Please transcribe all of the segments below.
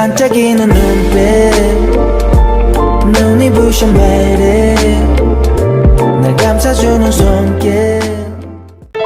반짝이는 눈빛 눈이 부신 매일 날 감싸주는 손길.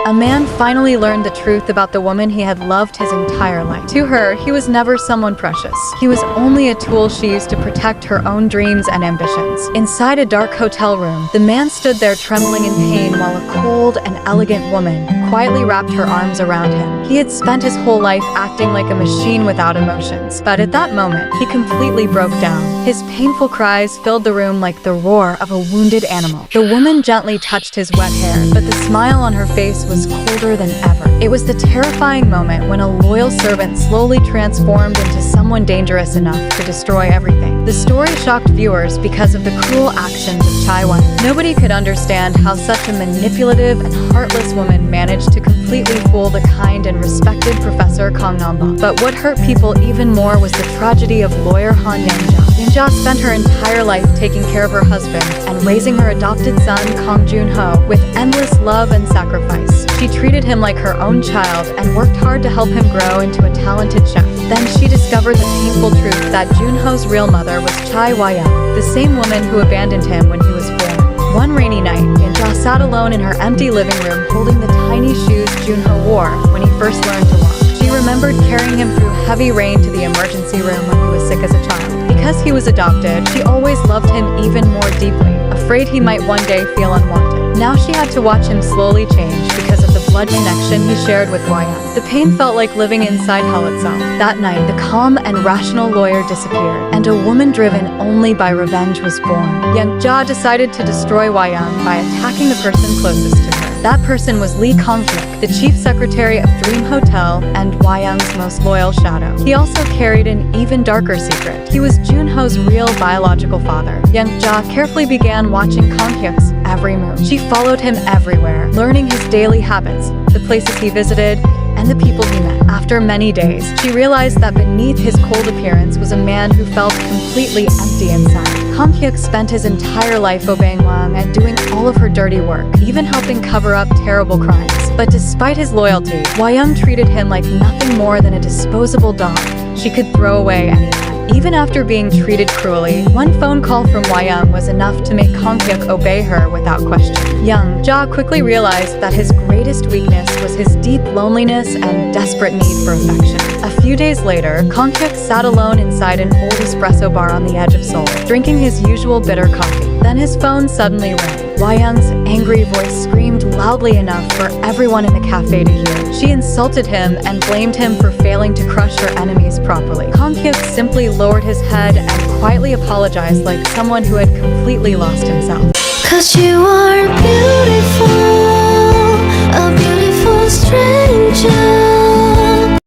A man finally learned the truth about the woman he had loved his entire life. To her, he was never someone precious. He was only a tool she used to protect her own dreams and ambitions. Inside a dark hotel room, the man stood there trembling in pain while a cold and elegant woman quietly wrapped her arms around him. He had spent his whole life acting like a machine without emotions, but at that moment, he completely broke down. His painful cries filled the room like the roar of a wounded animal. The woman gently touched his wet hair, but the smile on her face was colder than ever. It was the terrifying moment when a loyal servant slowly transformed into someone dangerous enough to destroy everything. The story shocked viewers because of the cruel actions of Chae Hwa Yeong. Nobody could understand how such a manipulative and heartless woman managed to completely fool the kind and respected Professor Kang Nam-ba. But what hurt people even more was the tragedy of lawyer Han Yang-ja. Yang-ja spent her entire life taking care of her husband and raising her adopted son Kang Jun Ho with endless love and sacrifice. She treated him like her own child and worked hard to help him grow into a talented chef. Then she discovered the painful truth that Jun Ho's real mother was Chae Hwa Yeong, the same woman who abandoned him when he was born. One rainy night, Yang-ja sat alone in her empty living room holding the tiny shoes Jun Ho wore when he first learned to walk. She remembered carrying him through heavy rain to the emergency room when he was sick as a child. Because he was adopted, she always loved him even more deeply, afraid he might one day feel unwanted. Now she had to watch him slowly change because of the blood connection he shared with Hwa Yeong. The pain felt like living inside hell itself. That night, the calm and rational lawyer disappeared, and a woman driven only by revenge was born. Yang-ja decided to destroy Hwa Yeong by attacking the person closest to her. That person was Lee Kang-hyuk, the chief secretary of Dream Hotel and Hwa Yeong's most loyal shadow. He also carried an even darker secret. He was Jun Ho's real biological father. Yang-ja carefully began watching Kang-hyuk's every move. She followed him everywhere, learning his daily habits, the places he visited, and the people he met. After many days, she realized that beneath his cold appearance was a man who felt completely empty inside. Kang-hyuk spent his entire life obeying Hwa Yeong and doing all of her dirty work, even helping cover up terrible crimes. But despite his loyalty, Hwa Yeong treated him like nothing more than a disposable dog she could throw away anytime. Even after being treated cruelly, one phone call from Hwa Yeong was enough to make Kang-hyuk obey her without question. Yang-ja quickly realized that his greatest weakness was his deep loneliness and desperate need for affection. A few days later, Kang-hyuk sat alone inside an old espresso bar on the edge of Seoul, drinking his usual bitter coffee. Then his phone suddenly rang. Hwa Yeong's angry voice screamed loudly enough for everyone in the cafe to hear. She insulted him and blamed him for failing to crush her enemies properly. Kang-hyuk simply lowered his head and quietly apologized like someone who had completely lost himself. 'Cause you